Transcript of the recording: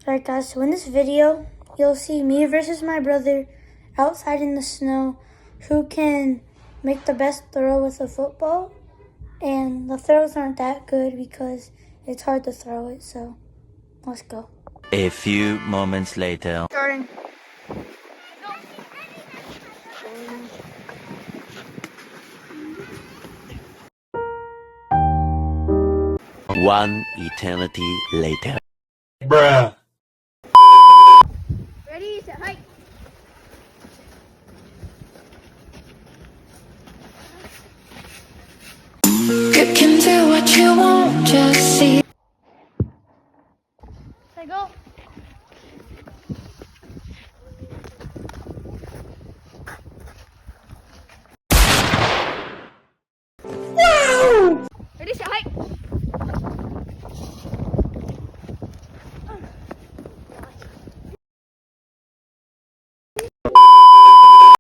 Alright guys, so in this video, you'll see me versus my brother outside in the snow who can make the best throw with a football. And the throws aren't that good because it's hard to throw it, so let's go. A few moments later. Starting. One eternity later. Bruh. Ready, set, hike. You can do what you want, just see. Say go.